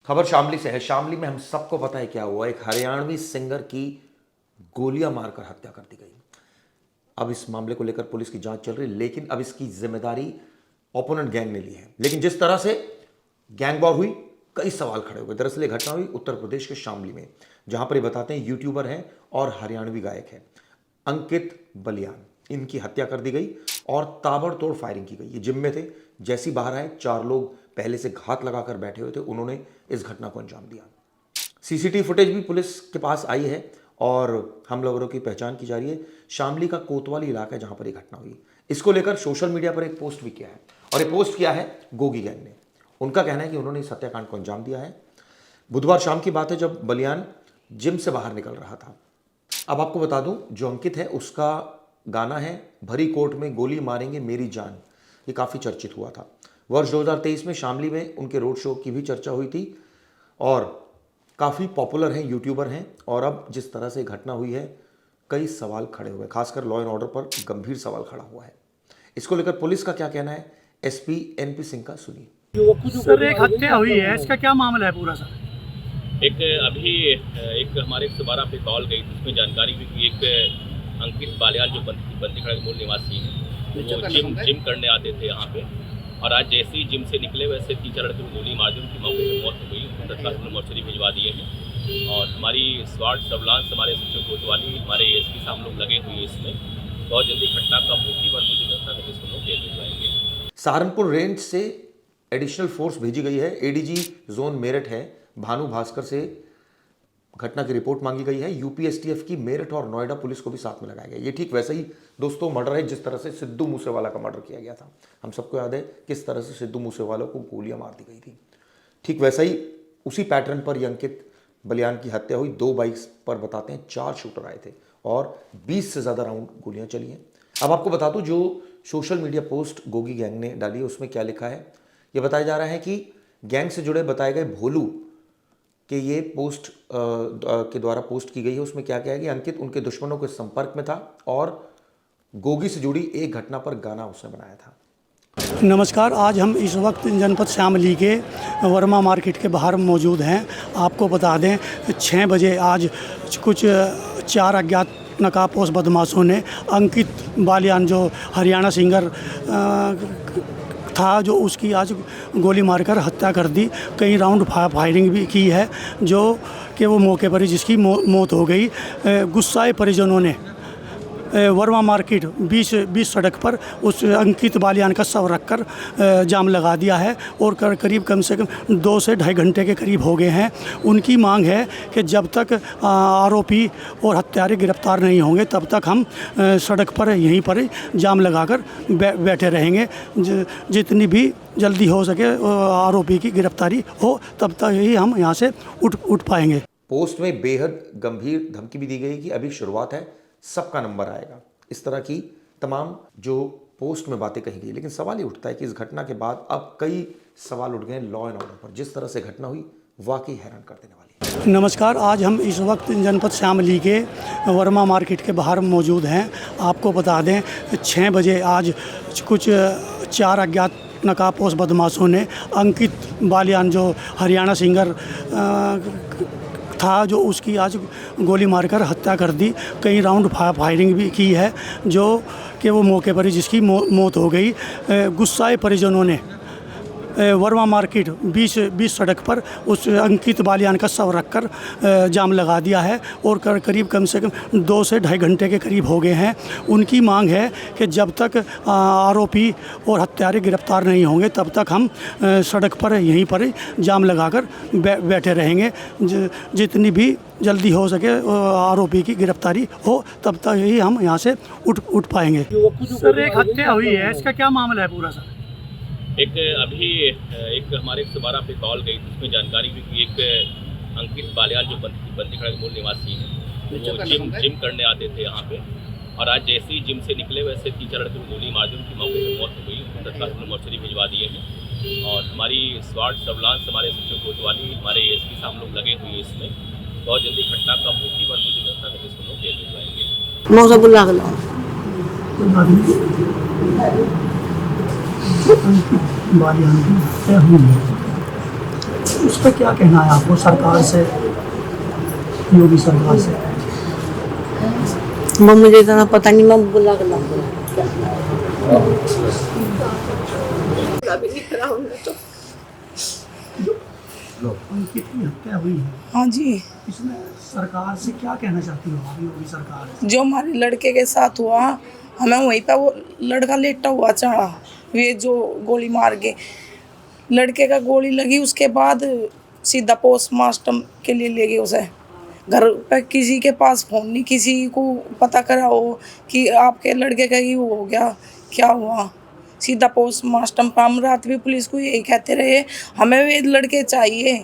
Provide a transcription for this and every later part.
खबर शामली से है। शामली में हम सबको पता है क्या हुआ। एक हरियाणवी सिंगर की गोलियां मारकर हत्या कर दी गई। अब इस मामले को लेकर पुलिस की जांच चल रही है, लेकिन अब इसकी जिम्मेदारी ओपोनेंट गैंग ने ली है। लेकिन जिस तरह से गैंग वॉर हुई, कई सवाल खड़े हुए। दरअसल ये घटना हुई उत्तर प्रदेश के शामली में, जहां पर ये बताते हैं यूट्यूबर हैं और हरियाणवी गायक हैं अंकित बलियान। इनकी हत्या कर दी गई और ताबड़तोड़ फायरिंग की गई। ये जिम में थे, जैसी बाहर आए 4 लोग पहले से घात लगाकर बैठे हुए थे, उन्होंने इस घटना को अंजाम दिया। सीसीटीवी फुटेज भी पुलिस के पास आई है और हमलावरों की पहचान की जा रही है। शामली का कोतवाली इलाका है जहां पर यह घटना हुई। इसको लेकर सोशल मीडिया पर एक पोस्ट भी किया है, और ये पोस्ट किया है गोगी गैंग ने। उनका कहना है कि उन्होंने इस हत्याकांड को अंजाम दिया है। बुधवार शाम की बात है, जब बलियान जिम से बाहर निकल रहा था। अब आपको बता दूं, जो अंकित है उसका गाना है भरी कोर्ट में गोली मारेंगे मेरी जान। ये काफ़ी चर्चित हुआ था। वर्ष 2023 में शामली में उनके रोड शो की भी चर्चा हुई थी और काफ़ी पॉपुलर हैं, यूट्यूबर हैं। और अब जिस तरह से घटना हुई है, कई सवाल खड़े हुए, खासकर लॉ एंड ऑर्डर पर गंभीर सवाल खड़ा हुआ है। इसको लेकर पुलिस का क्या कहना है, एसपी एनपी सिंह का सुनिए। सर, एक हत्या हुई है, इसका क्या मामला है पूरा सर? एक हमारे 112 पे कॉल गई थी, उसमें जानकारी हुई कि एक अंकित बालियान जो बंदीखड़ा के मूल निवासी हैं, वो जिम करने आते थे यहाँ पे। और आज जैसे ही जिम से निकले, वैसे 3-4 लड़के को गोली मार दी, उनकी मौके पर मौत हो गई। उनको तत्काल मोर्चरी भिजवा दिए हैं। और हमारी स्वाट सर्विलांस, हमारे सचिव कोतवाली, हमारे एसपी साहब लोग लगे हुए हैं इसमें। बहुत जल्दी घटना का मोटिव और मुझे व्यवस्था करके इसको लोग जेल भिजवाएंगे। सहारनपुर रेंज से एडिशनल फोर्स भेजी गई है। एडीजी जोन मेरठ है भानु भास्कर से घटना की रिपोर्ट मांगी गई है। यूपीएसटीएफ की मेरठ और नोएडा पुलिस को भी साथ में लगाया गया। ये ठीक वैसे ही दोस्तों मर्डर है जिस तरह से सिद्धू मूसेवाला का मर्डर किया गया था। हम सबको याद है किस तरह से सिद्धू मूसेवाला को गोलियां मार दी गई थी। ठीक वैसा ही उसी पैटर्न पर अंकित बलियान की हत्या हुई। 2 बाइक्स पर बताते हैं 4 शूटर आए थे और 20 से ज़्यादा राउंड गोलियां चली हैं। अब आपको बता दूं, जो social media post Gogi gang ने डाली है उसमें क्या लिखा है। यह बताया जा रहा है कि गैंग से जुड़े बताए गए भोलू कि ये पोस्ट के द्वारा पोस्ट की गई है। उसमें क्या क्या है कि अंकित उनके दुश्मनों के संपर्क में था और गोगी से जुड़ी एक घटना पर गाना उसने बनाया था। नमस्कार, आज हम इस वक्त जनपद शामली के वर्मा मार्केट के बाहर मौजूद हैं। आपको बता दें, 6 बजे आज कुछ 4 अज्ञात नकाबपोश बदमाशों ने अंकित बालियान, जो हरियाणा सिंगर था, जो उसकी आज गोली मारकर हत्या कर दी। कई राउंड फायरिंग भी की है, जो कि वो मौके पर ही जिसकी मौत हो गई। गुस्साए परिजनों ने वर्मा मार्केट 20 सड़क पर उस अंकित बालियान का शव रखकर जाम लगा दिया है और करीब कम से कम 2 से ढाई घंटे के करीब हो गए हैं। उनकी मांग है कि जब तक आरोपी और हत्यारे गिरफ्तार नहीं होंगे तब तक हम सड़क पर यहीं पर जाम लगाकर बैठे रहेंगे। जितनी भी जल्दी हो सके आरोपी की गिरफ्तारी हो, तब तक ही हम यहाँ से उठ पाएंगे। पोस्ट में बेहद गंभीर धमकी भी दी गई कि अभी शुरुआत है, सबका नंबर आएगा। इस तरह की तमाम जो पोस्ट में बातें कही गई। लेकिन सवाल ये उठता है कि इस घटना के बाद अब कई सवाल उठ गए लॉ एंड ऑर्डर पर। जिस तरह से घटना हुई, वाकई हैरान कर देने वाली है। नमस्कार, आज हम इस वक्त जनपद शामली के वर्मा मार्केट के बाहर मौजूद हैं। आपको बता दें, 6 बजे आज कुछ 4 अज्ञात नकाबपोश बदमाशों ने अंकित बालियान, जो हरियाणा सिंगर था, जो उसकी आज गोली मारकर हत्या कर दी। कई राउंड फायरिंग भी की है, जो कि वो मौके पर ही जिसकी मौत हो गई। गुस्साए परिजनों ने वर्मा मार्केट 20 सड़क पर उस अंकित बालियान का शव रखकर जाम लगा दिया है और करीब कम से कम 2 से ढाई घंटे के करीब हो गए हैं। उनकी मांग है कि जब तक आरोपी और हत्यारे गिरफ्तार नहीं होंगे तब तक हम सड़क पर यहीं पर जाम लगाकर बैठे रहेंगे। जितनी भी जल्दी हो सके आरोपी की गिरफ्तारी हो, तब तक ही हम यहाँ से उठ पाएंगे। सर, एक हत्या हुई है, इसका क्या मामला है पूरा सर? एक हमारे 112 पे कॉल गई थी, उसमें जानकारी हुई कि एक अंकित बालियान जो बंदीखड़ा के मूल निवासी हैं, वो जिम करने आते थे यहाँ पे। और आज जैसे ही जिम से निकले, वैसे 3-4 लड़के को गोली मार दी, उनकी मौके पर मौत हो गई। उनको तत्काल मोर्चरी भिजवा दिए हैं। और हमारी स्वाट सर्विलांस, हमारे सचिव कोतवाली, हमारे एसपी साहब लोग लगे हुए हैं इसमें। बहुत जल्दी घटना का मोटिव और मुझे व्यवस्था करके इसको लोग जेल भिजवाएंगे। बालियान की हत्या हुई है। उस पर क्या कहना है आपको, सरकार से, योगी सरकार से? वो मुझे इतना पता नहीं, मैं बुला कर अंकित की हत्या हुई है, हाँ जी, इसमें सरकार से क्या कहना चाहती हो आप, योगी सरकार? जो हमारे लड़के के साथ हुआ, हमें वहीं पे वो लड़का लेटा हुआ चढ़ा, वे जो गोली मार के लड़के का गोली लगी, उसके बाद सीधा पोस्टमार्टम के लिए ले गए उसे। घर पे किसी के पास फ़ोन नहीं, किसी को पता करा हो कि आपके लड़के का ही वो हो गया, क्या हुआ, सीधा पोस्टमार्टम पर। हम रात भी पुलिस को यही कहते रहे, हमें वे लड़के चाहिए।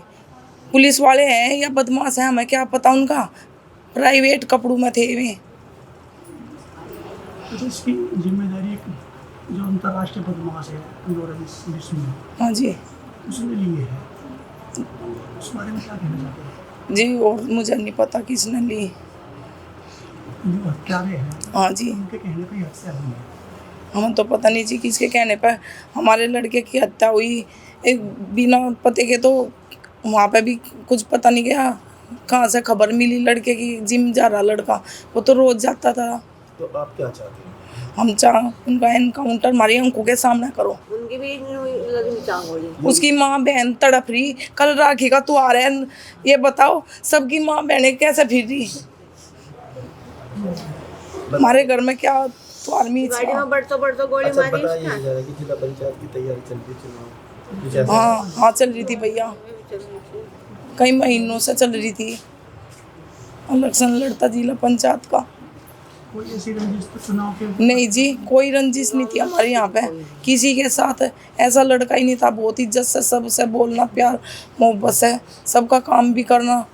पुलिस वाले हैं या बदमाश हैं, हमें क्या पता उनका, प्राइवेट कपड़ों में थे वे। तो इसकी जिम्मेदारी एक जो अंतर्राष्ट्रीय बदमाश है लॉरेंस बिश्नोई, हाँ जी, उसने ली है, उस बारे में क्या कहना चाहते हैं? जी, और मुझे नहीं पता किसने ली। जो हत्यारे हैं, हाँ जी, उनके कहने पर ही हत्या हुई है। हमें तो पता नहीं जी किसके कहने पर हमारे लड़के की हत्या हुई, एक बिना पते के। तो वहाँ पे भी कुछ पता नहीं गया, कहाँ से खबर मिली लड़के की, जिम जा रहा लड़का, वो तो रोज जाता था। तो आप क्या चाहते हैं? हम चाह उनका एनकाउंटर हमारी आंखों के सामने करो। उनकी भी लगनी चांग हो रही। उसकी माँ बहन तड़प रही, कल राखी का त्योहार है, ये बताओ सबकी माँ बहनें कैसे फिर रही। हमारे घर में क्या त्योहार में गाड़ी में बढ़तो गोली अच्छा, मारी बताइए उसने। जरा कि जिला पंचायत की तैयारी चल रही है, चुनाव कुछ ऐसा? हाँ हाँ चल रही थी भैया, कई महीनों से चल रही थी। इलेक्शन लड़ता जिला पंचायत का। कोई ऐसी रंजिश तो चुनाव के नहीं जी, कोई रंजिश नहीं थी हमारे यहाँ पे किसी के साथ, ऐसा लड़का ही नहीं था। बहुत इज्जत से सबसे बोलना, प्यार मोहब्बत से सबका काम भी करना,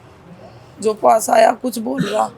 जो पास आया कुछ बोल रहा।